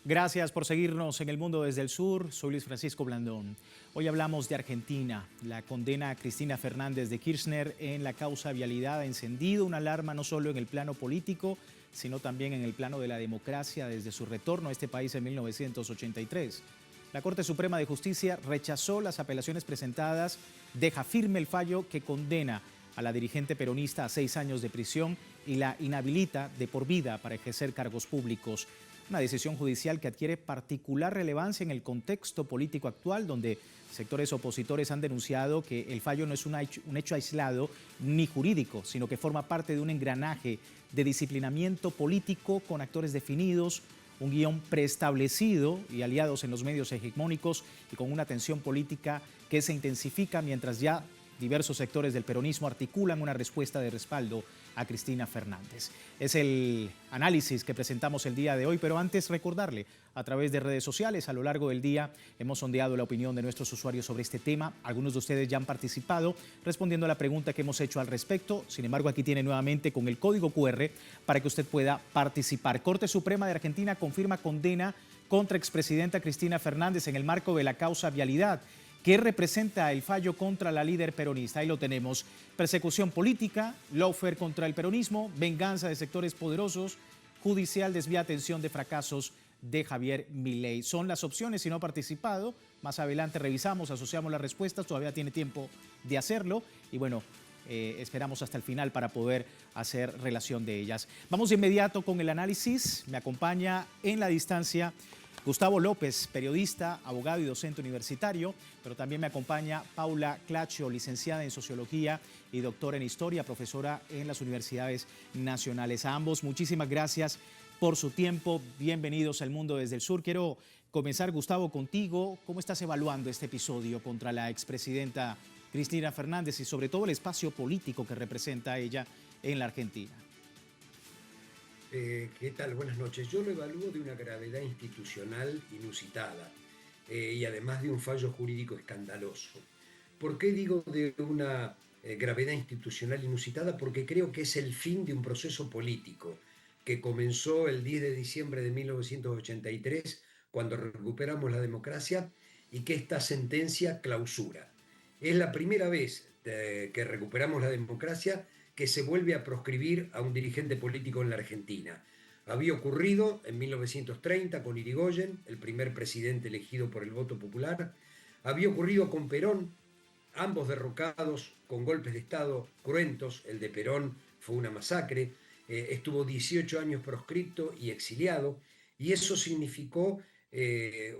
Gracias por seguirnos en El Mundo desde el Sur. Soy Luis Francisco Blandón. Hoy hablamos de Argentina. La condena a Cristina Fernández de Kirchner en la causa vialidad ha encendido una alarma no solo en el plano político, sino también en el plano de la democracia desde su retorno a este país en 1983. La Corte Suprema de Justicia rechazó las apelaciones presentadas, deja firme el fallo que condena a la dirigente peronista a 6 años de prisión y la inhabilita de por vida para ejercer cargos públicos. Una decisión judicial que adquiere particular relevancia en el contexto político actual, donde sectores opositores han denunciado que el fallo no es un hecho aislado ni jurídico, sino que forma parte de un engranaje de disciplinamiento político con actores definidos, un guión preestablecido y aliados en los medios hegemónicos y con una tensión política que se intensifica mientras ya diversos sectores del peronismo articulan una respuesta de respaldo a Cristina Fernández. Es el análisis que presentamos el día de hoy, pero antes recordarle, a través de redes sociales, a lo largo del día hemos sondeado la opinión de nuestros usuarios sobre este tema. Algunos de ustedes ya han participado respondiendo a la pregunta que hemos hecho al respecto. Sin embargo, aquí tiene nuevamente con el código QR para que usted pueda participar. Corte Suprema de Argentina confirma condena contra expresidenta Cristina Fernández en el marco de la causa vialidad. ¿Qué representa el fallo contra la líder peronista? Ahí lo tenemos. Persecución política, lawfare contra el peronismo, venganza de sectores poderosos, judicial desvía atención de fracasos de Javier Milei. Son las opciones si no ha participado. Más adelante revisamos, asociamos las respuestas, todavía tiene tiempo de hacerlo. Y bueno, esperamos hasta el final para poder hacer relación de ellas. Vamos de inmediato con el análisis. Me acompaña en la distancia Gustavo López, periodista, abogado y docente universitario, pero también me acompaña Paula Clacho, licenciada en Sociología y doctora en Historia, profesora en las universidades nacionales. A ambos, muchísimas gracias por su tiempo. Bienvenidos al Mundo desde el Sur. Quiero comenzar, Gustavo, contigo. ¿Cómo estás evaluando este episodio contra la expresidenta Cristina Fernández y sobre todo el espacio político que representa ella en la Argentina? ¿Qué tal? Buenas noches. Yo lo evalúo de una gravedad institucional inusitada y además de un fallo jurídico escandaloso. ¿Por qué digo de una gravedad institucional inusitada? Porque creo que es el fin de un proceso político que comenzó el 10 de diciembre de 1983, cuando recuperamos la democracia, y que esta sentencia clausura. Es la primera vez que recuperamos la democracia que se vuelve a proscribir a un dirigente político en la Argentina. Había ocurrido en 1930 con Irigoyen, el primer presidente elegido por el voto popular. Había ocurrido con Perón, ambos derrocados con golpes de Estado cruentos. El de Perón fue una masacre. Estuvo 18 años proscripto y exiliado. Y eso significó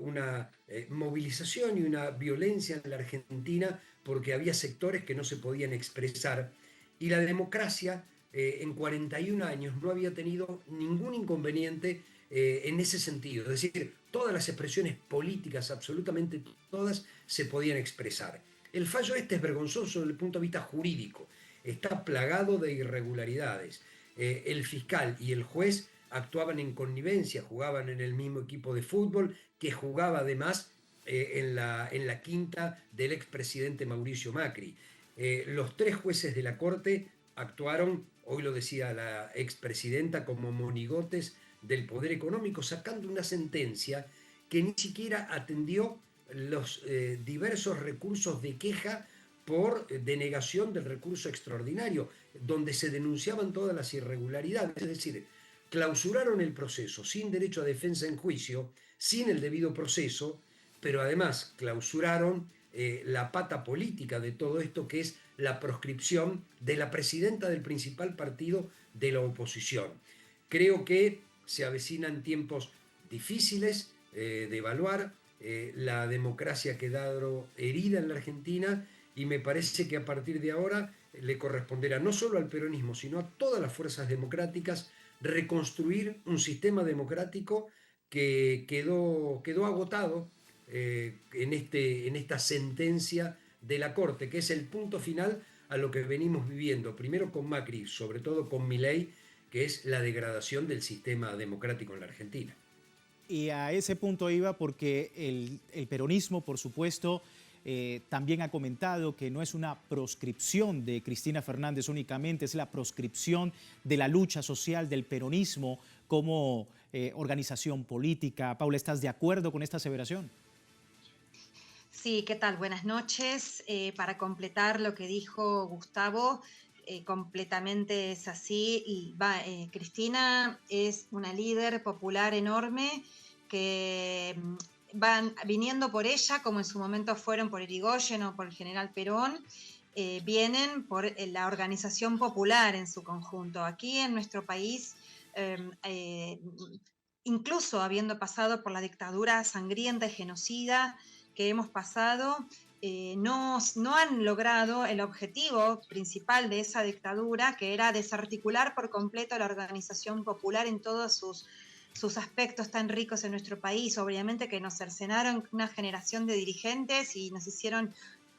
una movilización y una violencia en la Argentina porque había sectores que no se podían expresar. Y la democracia en 41 años no había tenido ningún inconveniente en ese sentido. Es decir, todas las expresiones políticas, absolutamente todas, se podían expresar. El fallo este es vergonzoso desde el punto de vista jurídico. Está plagado de irregularidades. El fiscal y el juez actuaban en connivencia, jugaban en el mismo equipo de fútbol, que jugaba además en la quinta del expresidente Mauricio Macri. Los 3 jueces de la Corte actuaron, hoy lo decía la expresidenta, como monigotes del poder económico, sacando una sentencia que ni siquiera atendió los diversos recursos de queja por denegación del recurso extraordinario, donde se denunciaban todas las irregularidades. Es decir, clausuraron el proceso sin derecho a defensa en juicio, sin el debido proceso, pero además clausuraron la pata política de todo esto, que es la proscripción de la presidenta del principal partido de la oposición. Creo que se avecinan tiempos difíciles de evaluar. La democracia ha quedado herida en la Argentina y me parece que a partir de ahora le corresponderá no solo al peronismo, sino a todas las fuerzas democráticas reconstruir un sistema democrático que quedó agotado en esta sentencia de la Corte, que es el punto final a lo que venimos viviendo, primero con Macri, sobre todo con Milei, que es la degradación del sistema democrático en la Argentina. Y a ese punto iba porque el peronismo, por supuesto, también ha comentado que no es una proscripción de Cristina Fernández únicamente, es la proscripción de la lucha social del peronismo como organización política. Paula, ¿estás de acuerdo con esta aseveración? Sí, ¿qué tal? Buenas noches. Para completar lo que dijo Gustavo, completamente es así. Cristina es una líder popular enorme que van viniendo por ella, como en su momento fueron por Irigoyen o por el general Perón, vienen por la organización popular en su conjunto. Aquí en nuestro país, incluso habiendo pasado por la dictadura sangrienta y genocida que hemos pasado, no han logrado el objetivo principal de esa dictadura, que era desarticular por completo la organización popular en todos sus aspectos tan ricos en nuestro país. Obviamente que nos cercenaron una generación de dirigentes y nos hicieron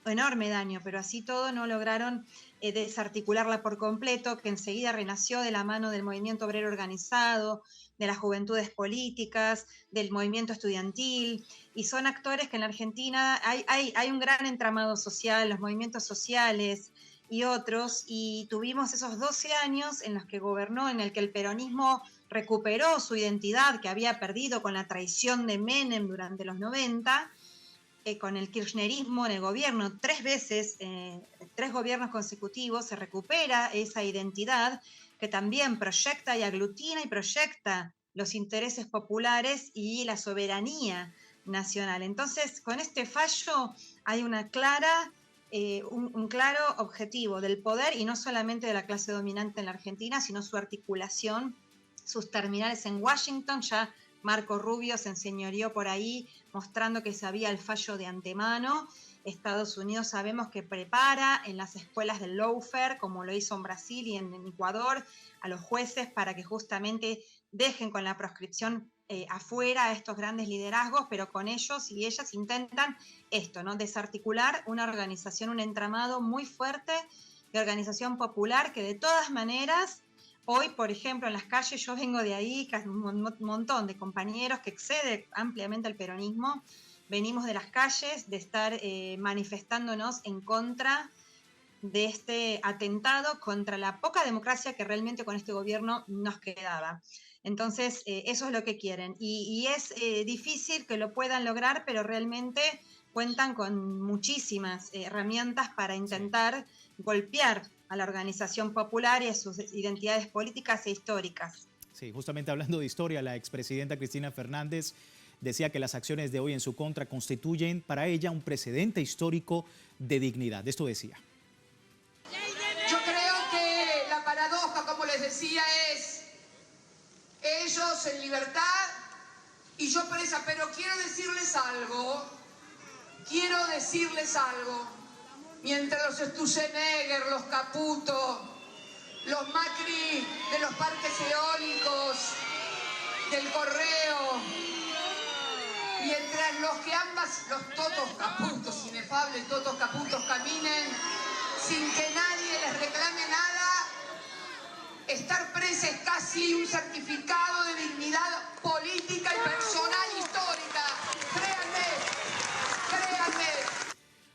enorme daño, pero así todo no lograron desarticularla por completo, que enseguida renació de la mano del movimiento obrero organizado, de las juventudes políticas, del movimiento estudiantil, y son actores que en la Argentina hay un gran entramado social, los movimientos sociales y otros, y tuvimos esos 12 años en los que gobernó, en el que el peronismo recuperó su identidad que había perdido con la traición de Menem durante los 90, con el kirchnerismo en el gobierno, 3 veces, 3 gobiernos consecutivos, se recupera esa identidad que también proyecta y aglutina y proyecta los intereses populares y la soberanía nacional. Entonces, con este fallo hay una clara, un claro objetivo del poder, y no solamente de la clase dominante en la Argentina, sino su articulación, sus terminales en Washington. Ya Marco Rubio se enseñoreó por ahí mostrando que sabía el fallo de antemano. Estados Unidos sabemos que prepara en las escuelas del lawfare, como lo hizo en Brasil y en Ecuador, a los jueces para que justamente dejen con la proscripción afuera a estos grandes liderazgos, pero con ellos y ellas intentan esto, ¿no? Desarticular una organización, un entramado muy fuerte de organización popular que de todas maneras, hoy, por ejemplo, en las calles, yo vengo de ahí, un montón de compañeros que excede ampliamente al peronismo, venimos de las calles, de estar manifestándonos en contra de este atentado contra la poca democracia que realmente con este gobierno nos quedaba. Entonces, eso es lo que quieren. Y es difícil que lo puedan lograr, pero realmente cuentan con muchísimas herramientas para intentar golpear a la organización popular y a sus identidades políticas e históricas. Sí, justamente hablando de historia, la expresidenta Cristina Fernández decía que las acciones de hoy en su contra constituyen para ella un precedente histórico de dignidad. Esto decía. Yo creo que la paradoja, como les decía, es ellos en libertad y yo presa, pero quiero decirles algo, mientras los Sturzenegger, los Caputo, los Macri de los parques eólicos, del correo, mientras los totos caputos, inefables totos caputos caminen sin que nadie les reclame nada, estar presa es casi un certificado de dignidad política y personal histórica. Créanme.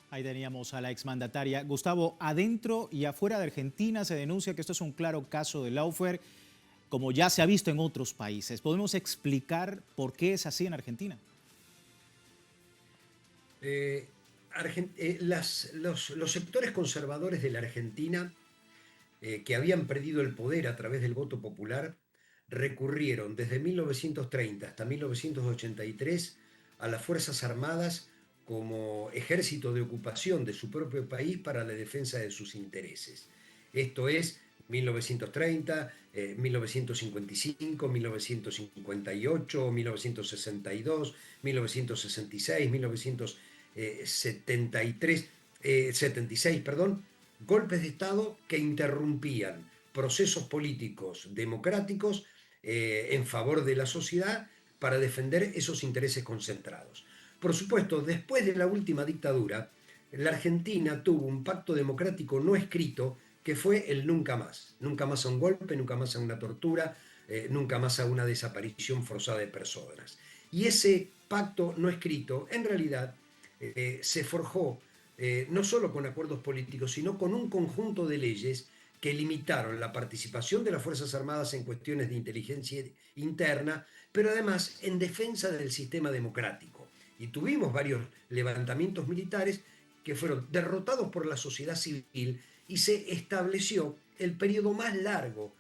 Ahí teníamos a la exmandataria. Gustavo, adentro y afuera de Argentina se denuncia que esto es un claro caso de lawfare, como ya se ha visto en otros países. ¿Podemos explicar por qué es así en Argentina? Los sectores conservadores de la Argentina, que habían perdido el poder a través del voto popular, recurrieron desde 1930 hasta 1983 a las Fuerzas Armadas como ejército de ocupación de su propio país para la defensa de sus intereses. Esto es 1930, 1955, 1958, 1962, 1966, 76, golpes de Estado que interrumpían procesos políticos democráticos en favor de la sociedad para defender esos intereses concentrados. Por supuesto, después de la última dictadura, la Argentina tuvo un pacto democrático no escrito que fue el nunca más a un golpe, nunca más a una tortura, nunca más a una desaparición forzada de personas. Y ese pacto no escrito, en realidad, se forjó no solo con acuerdos políticos, sino con un conjunto de leyes que limitaron la participación de las Fuerzas Armadas en cuestiones de inteligencia interna, pero además en defensa del sistema democrático. Y tuvimos varios levantamientos militares que fueron derrotados por la sociedad civil y se estableció el periodo más largo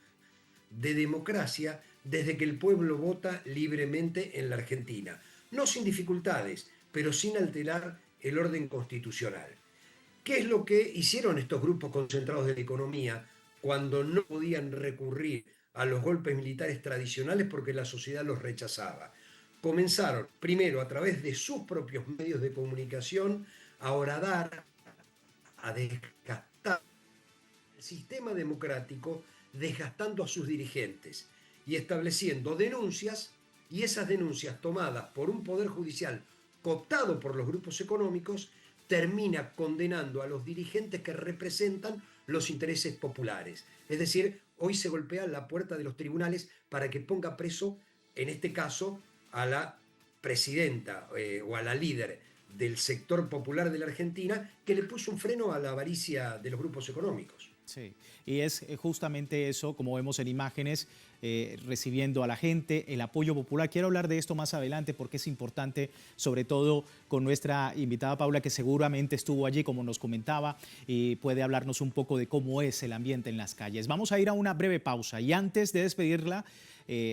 de democracia desde que el pueblo vota libremente en la Argentina. No sin dificultades, pero sin alterar el orden constitucional. ¿Qué es lo que hicieron estos grupos concentrados de la economía cuando no podían recurrir a los golpes militares tradicionales porque la sociedad los rechazaba? Comenzaron, primero, a través de sus propios medios de comunicación, a horadar, a desgastar el sistema democrático, desgastando a sus dirigentes y estableciendo denuncias, y esas denuncias tomadas por un poder judicial cooptado por los grupos económicos, termina condenando a los dirigentes que representan los intereses populares. Es decir, hoy se golpea la puerta de los tribunales para que ponga preso, en este caso, a la presidenta o a la líder del sector popular de la Argentina, que le puso un freno a la avaricia de los grupos económicos. Sí, y es justamente eso, como vemos en imágenes, recibiendo a la gente, el apoyo popular. Quiero hablar de esto más adelante porque es importante, sobre todo con nuestra invitada Paula, que seguramente estuvo allí, como nos comentaba, y puede hablarnos un poco de cómo es el ambiente en las calles. Vamos a ir a una breve pausa y antes de despedirla,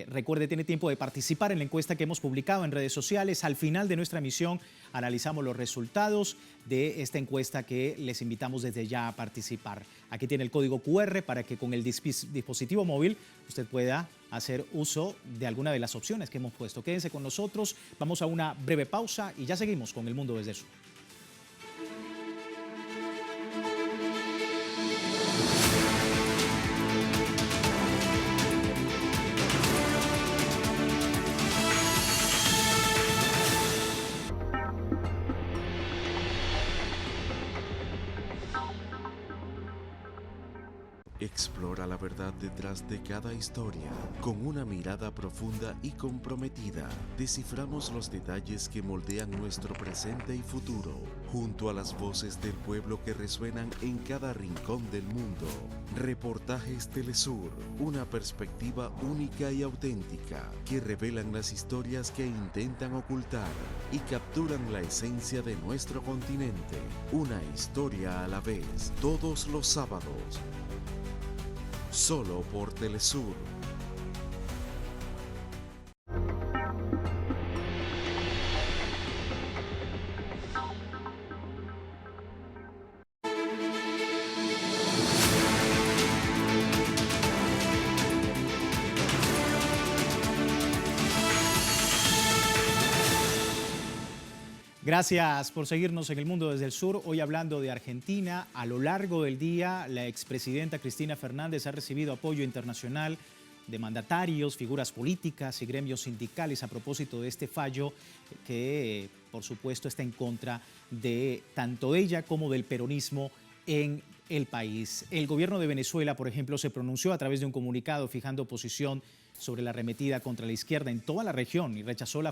recuerde, tiene tiempo de participar en la encuesta que hemos publicado en redes sociales. Al final de nuestra emisión analizamos los resultados de esta encuesta que les invitamos desde ya a participar. Aquí tiene el código QR para que con el dispositivo móvil usted pueda hacer uso de alguna de las opciones que hemos puesto. Quédense con nosotros, vamos a una breve pausa y ya seguimos con El Mundo desde el Sur. Explora la verdad detrás de cada historia. Con una mirada profunda y comprometida, desciframos los detalles que moldean nuestro presente y futuro, junto a las voces del pueblo que resuenan en cada rincón del mundo. Reportajes Telesur, una perspectiva única y auténtica, que revelan las historias que intentan ocultar y capturan la esencia de nuestro continente. Una historia a la vez, todos los sábados. Solo por Telesur. Gracias por seguirnos en El Mundo desde el Sur. Hoy hablando de Argentina, a lo largo del día, la expresidenta Cristina Fernández ha recibido apoyo internacional de mandatarios, figuras políticas y gremios sindicales a propósito de este fallo que, por supuesto, está en contra de tanto ella como del peronismo en el país. El gobierno de Venezuela, por ejemplo, se pronunció a través de un comunicado fijando posición sobre la arremetida contra la izquierda en toda la región y rechazó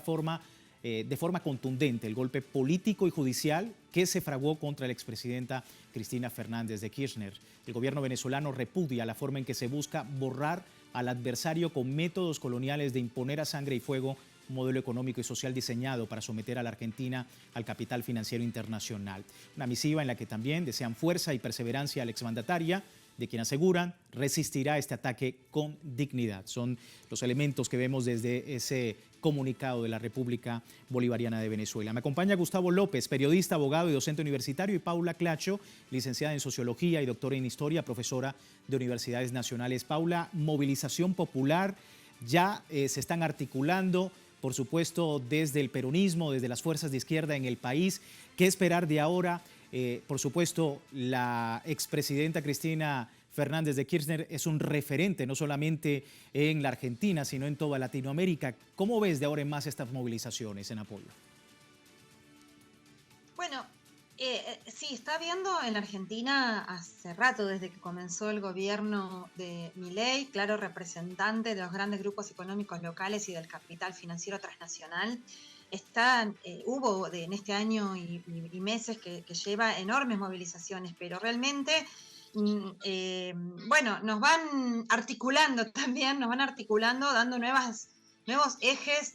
de forma contundente el golpe político y judicial que se fraguó contra la expresidenta Cristina Fernández de Kirchner. El gobierno venezolano repudia la forma en que se busca borrar al adversario con métodos coloniales de imponer a sangre y fuego un modelo económico y social diseñado para someter a la Argentina al capital financiero internacional. Una misiva en la que también desean fuerza y perseverancia a la exmandataria, de quien aseguran resistirá este ataque con dignidad. Son los elementos que vemos desde ese comunicado de la República Bolivariana de Venezuela. Me acompaña Gustavo López, periodista, abogado y docente universitario, y Paula Clacho, licenciada en Sociología y doctora en Historia, profesora de Universidades Nacionales. Paula, movilización popular, ya se están articulando, por supuesto, desde el peronismo, desde las fuerzas de izquierda en el país. ¿Qué esperar de ahora? Por supuesto, la expresidenta Cristina Fernández de Kirchner es un referente no solamente en la Argentina, sino en toda Latinoamérica. ¿Cómo ves de ahora en más estas movilizaciones en apoyo? Bueno, sí, está habiendo en la Argentina hace rato, desde que comenzó el gobierno de Milei, claro representante de los grandes grupos económicos locales y del capital financiero transnacional. Hubo en este año y meses que lleva enormes movilizaciones, pero realmente bueno, nos van articulando también, dando nuevos ejes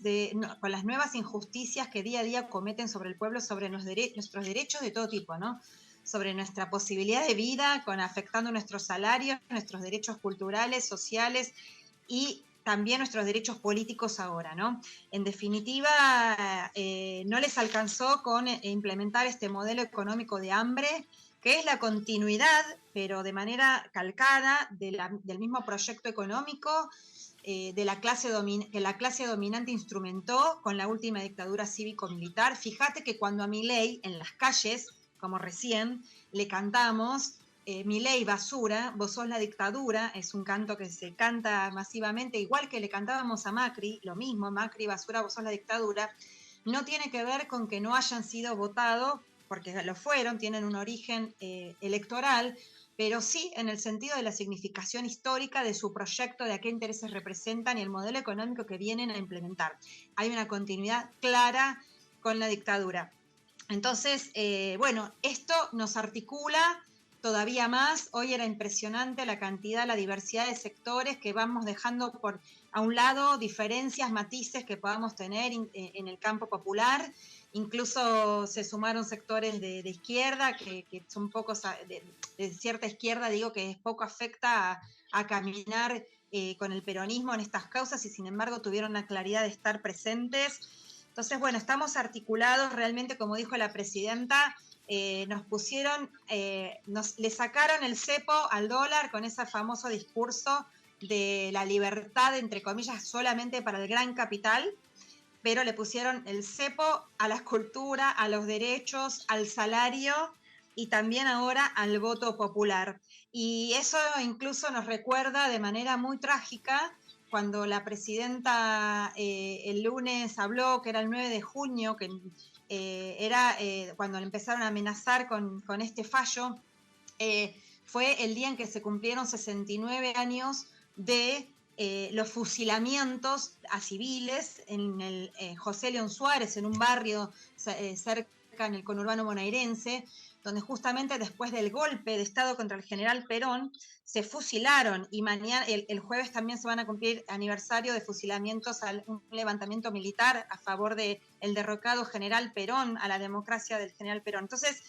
con las nuevas injusticias que día a día cometen sobre el pueblo, sobre nuestros derechos de todo tipo, ¿no? Sobre nuestra posibilidad de vida, afectando nuestros salarios, nuestros derechos culturales, sociales y también nuestros derechos políticos ahora, ¿no? En definitiva, no les alcanzó con implementar este modelo económico de hambre, que es la continuidad, pero de manera calcada, del mismo proyecto económico que la clase dominante instrumentó con la última dictadura cívico-militar. Fíjate que cuando a Milei en las calles, como recién, le cantamos, Milei basura, vos sos la dictadura, es un canto que se canta masivamente, igual que le cantábamos a Macri, lo mismo, Macri basura, vos sos la dictadura, no tiene que ver con que no hayan sido votados, porque lo fueron, tienen un origen electoral, pero sí en el sentido de la significación histórica de su proyecto, de a qué intereses representan y el modelo económico que vienen a implementar. Hay una continuidad clara con la dictadura. Entonces, bueno, esto nos articula todavía más. Hoy era impresionante la cantidad, la diversidad de sectores que vamos dejando a un lado, diferencias, matices que podamos tener en el campo popular. Incluso se sumaron sectores de izquierda, que son pocos, de cierta izquierda, digo, que poco afecta a caminar con el peronismo en estas causas y sin embargo tuvieron la claridad de estar presentes. Entonces, bueno, estamos articulados realmente, como dijo la presidenta, nos pusieron, le sacaron el cepo al dólar con ese famoso discurso de la libertad, entre comillas, solamente para el gran capital, pero le pusieron el cepo a la cultura, a los derechos, al salario y también ahora al voto popular. Y eso incluso nos recuerda de manera muy trágica cuando la presidenta el lunes habló, que era el 9 de junio, que era cuando le empezaron a amenazar con este fallo, fue el día en que se cumplieron 69 años de los fusilamientos a civiles en el José León Suárez, en un barrio cerca en el conurbano bonaerense, donde justamente después del golpe de Estado contra el general Perón se fusilaron, y mañana, el jueves también se van a cumplir aniversario de fusilamientos un levantamiento militar a favor del derrocado general Perón, a la democracia del general Perón. Entonces,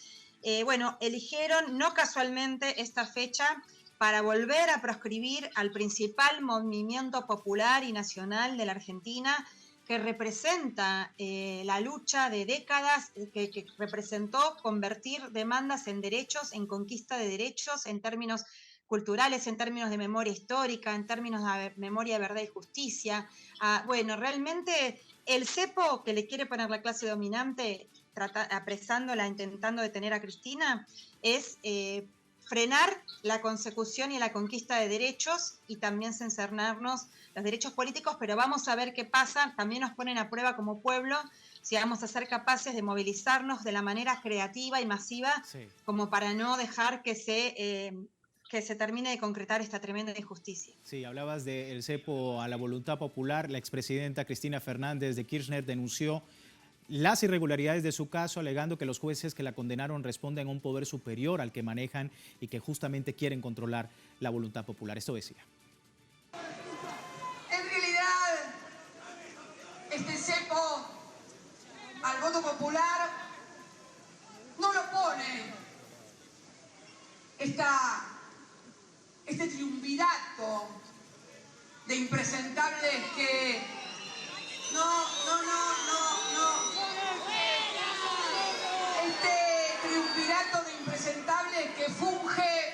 bueno, eligieron no casualmente esta fecha para volver a proscribir al principal movimiento popular y nacional de la Argentina, que representa la lucha de décadas, que representó convertir demandas en derechos, en conquista de derechos, en términos culturales, en términos de memoria histórica, en términos de memoria de verdad y justicia. Bueno, realmente el cepo que le quiere poner la clase dominante, apresándola, intentando detener a Cristina, es frenar la consecución y la conquista de derechos y también censurarnos los derechos políticos, pero vamos a ver qué pasa. También nos ponen a prueba como pueblo si vamos a ser capaces de movilizarnos de la manera creativa y masiva, sí, como para no dejar que se termine de concretar esta tremenda injusticia. Sí, hablabas del cepo a la voluntad popular. La expresidenta Cristina Fernández de Kirchner denunció las irregularidades de su caso, alegando que los jueces que la condenaron responden a un poder superior al que manejan y que justamente quieren controlar la voluntad popular. Esto decía. En realidad, este cepo al voto popular no lo pone este triunvirato de impresentables que... No. Este triunvirato de impresentables que funge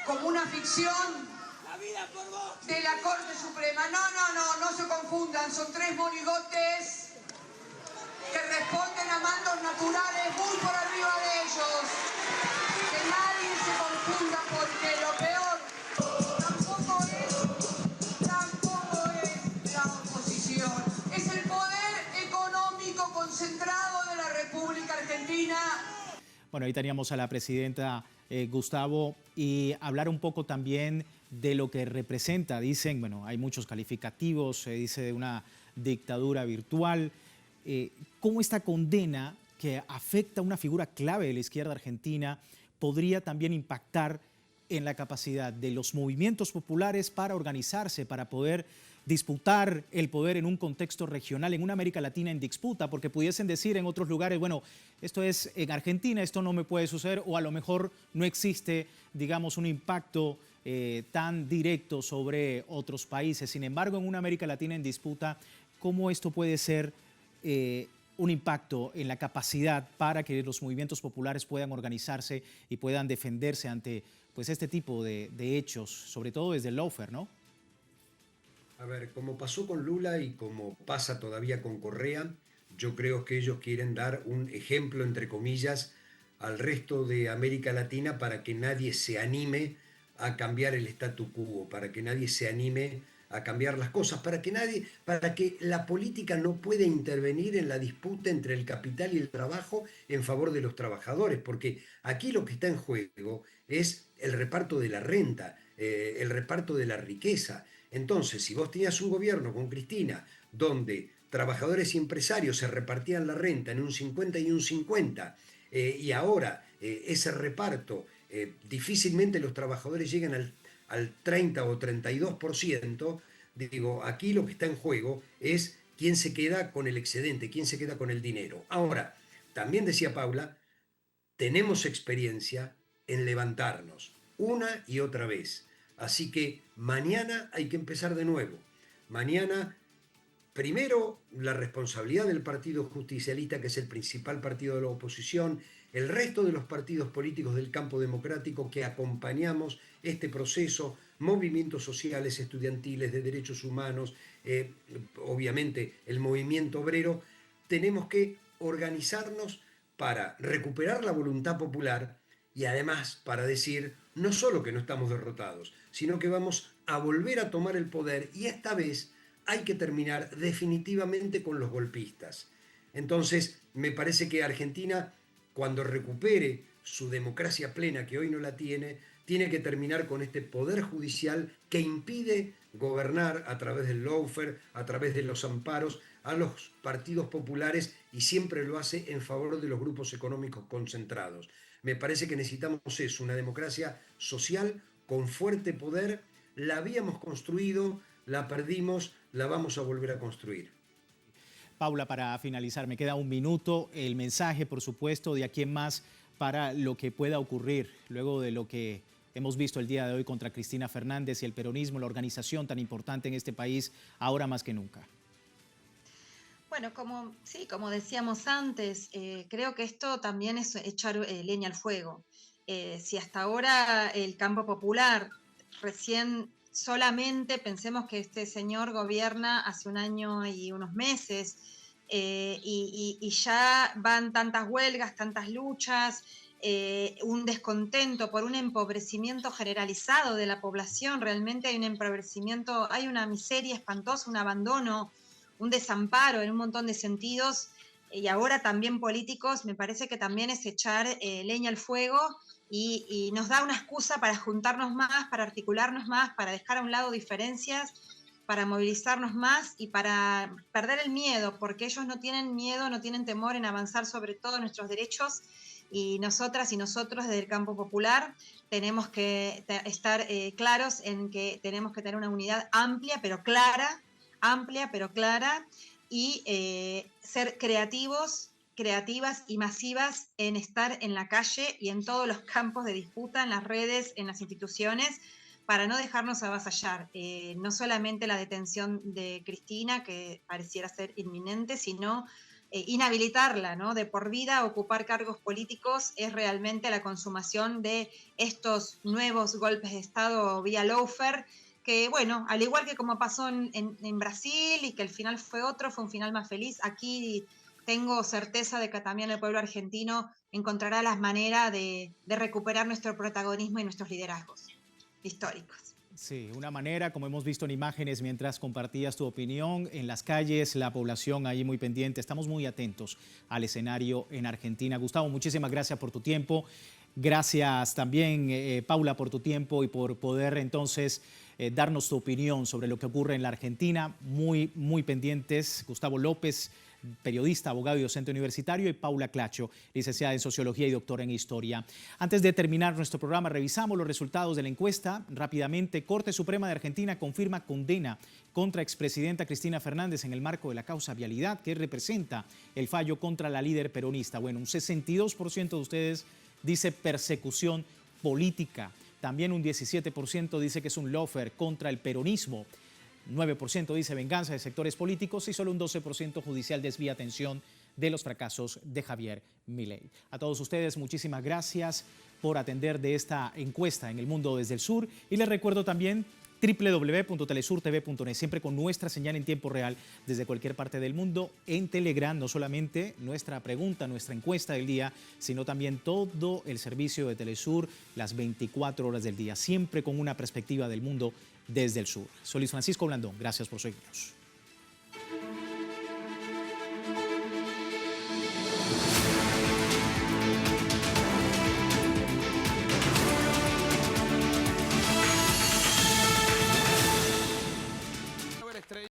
como una ficción de la Corte Suprema. No se confundan, son tres monigotes que responden a mandos naturales muy por arriba de ellos. Que nadie se confunda, porque lo peor tampoco es la oposición. Es el poder económico concentrado de la República Argentina. Bueno, ahí teníamos a la presidenta Gustavo, y hablar un poco también de lo que representa. Dicen, bueno, hay muchos calificativos, se dice de una dictadura virtual. ¿Cómo esta condena, que afecta a una figura clave de la izquierda argentina, podría también impactar en la capacidad de los movimientos populares para organizarse, para poder disputar el poder en un contexto regional, en una América Latina en disputa, porque pudiesen decir en otros lugares, bueno, esto es en Argentina, esto no me puede suceder, o a lo mejor no existe, digamos, un impacto tan directo sobre otros países. Sin embargo, en una América Latina en disputa, ¿cómo esto puede ser un impacto en la capacidad para que los movimientos populares puedan organizarse y puedan defenderse ante pues, este tipo de hechos, sobre todo desde el lawfare, ¿no? A ver, como pasó con Lula y como pasa todavía con Correa, yo creo que ellos quieren dar un ejemplo, entre comillas, al resto de América Latina para que nadie se anime a cambiar el statu quo, para que nadie se anime a cambiar las cosas, para que la política no pueda intervenir en la disputa entre el capital y el trabajo en favor de los trabajadores, porque aquí lo que está en juego es el reparto de la renta, el reparto de la riqueza. Entonces, si vos tenías un gobierno con Cristina, donde trabajadores y empresarios se repartían la renta en un 50 y un 50, y ahora ese reparto, difícilmente los trabajadores llegan al 30 o 32%, digo, aquí lo que está en juego es quién se queda con el excedente, quién se queda con el dinero. Ahora, también decía Paula, tenemos experiencia en levantarnos una y otra vez. Así que mañana hay que empezar de nuevo. Mañana, primero, la responsabilidad del Partido Justicialista, que es el principal partido de la oposición, el resto de los partidos políticos del campo democrático que acompañamos este proceso, movimientos sociales, estudiantiles, de derechos humanos, obviamente el movimiento obrero, tenemos que organizarnos para recuperar la voluntad popular y además para decir no solo que no estamos derrotados, sino que vamos a volver a tomar el poder y esta vez hay que terminar definitivamente con los golpistas. Entonces, me parece que Argentina, cuando recupere su democracia plena, que hoy no la tiene que terminar con este poder judicial que impide gobernar a través del lawfare, a través de los amparos, a los partidos populares y siempre lo hace en favor de los grupos económicos concentrados. Me parece que necesitamos eso, una democracia social con fuerte poder. La habíamos construido, la perdimos, la vamos a volver a construir. Paula, para finalizar, me queda un minuto. El mensaje, por supuesto, de aquí en más para lo que pueda ocurrir luego de lo que hemos visto el día de hoy contra Cristina Fernández y el peronismo, la organización tan importante en este país, ahora más que nunca. Bueno, como decíamos antes, creo que esto también es echar leña al fuego. Si hasta ahora el campo popular recién solamente pensemos que este señor gobierna hace un año y unos meses y ya van tantas huelgas, tantas luchas, un descontento por un empobrecimiento generalizado de la población. Realmente hay un empobrecimiento, hay una miseria espantosa, un abandono, un desamparo en un montón de sentidos, y ahora también políticos. Me parece que también es echar leña al fuego y nos da una excusa para juntarnos más, para articularnos más, para dejar a un lado diferencias, para movilizarnos más y para perder el miedo, porque ellos no tienen miedo, no tienen temor en avanzar sobre todos nuestros derechos, y nosotras y nosotros desde el campo popular tenemos que estar claros en que tenemos que tener una unidad amplia pero clara, y ser creativos, creativas y masivas en estar en la calle y en todos los campos de disputa, en las redes, en las instituciones, para no dejarnos avasallar. No solamente la detención de Cristina, que pareciera ser inminente, sino inhabilitarla, ¿no? De por vida. Ocupar cargos políticos es realmente la consumación de estos nuevos golpes de Estado vía lawfare, que bueno, al igual que como pasó en Brasil y que el final fue otro, fue un final más feliz, aquí tengo certeza de que también el pueblo argentino encontrará las maneras de recuperar nuestro protagonismo y nuestros liderazgos históricos. Sí, una manera, como hemos visto en imágenes mientras compartías tu opinión, en las calles, la población ahí muy pendiente. Estamos muy atentos al escenario en Argentina. Gustavo, muchísimas gracias por tu tiempo. Gracias también, Paula, por tu tiempo y por poder entonces darnos tu opinión sobre lo que ocurre en la Argentina. Muy pendientes. Gustavo López, periodista, abogado y docente universitario, y Paula Clacho, licenciada en Sociología y doctora en Historia. Antes de terminar nuestro programa, revisamos los resultados de la encuesta. Rápidamente, Corte Suprema de Argentina confirma condena contra expresidenta Cristina Fernández en el marco de la causa Vialidad, que representa el fallo contra la líder peronista. Bueno, un 62% de ustedes dice persecución política. También un 17% dice que es un lawfare contra el peronismo. 9% dice venganza de sectores políticos y solo un 12% judicial desvía atención de los fracasos de Javier Milei. A todos ustedes, muchísimas gracias por atender de esta encuesta en El Mundo desde el Sur. Y les recuerdo también www.telesurtv.net, siempre con nuestra señal en tiempo real desde cualquier parte del mundo en Telegram. No solamente nuestra pregunta, nuestra encuesta del día, sino también todo el servicio de Telesur las 24 horas del día, siempre con una perspectiva del mundo desde el sur. Soy Luis Francisco Blandón, gracias por seguirnos.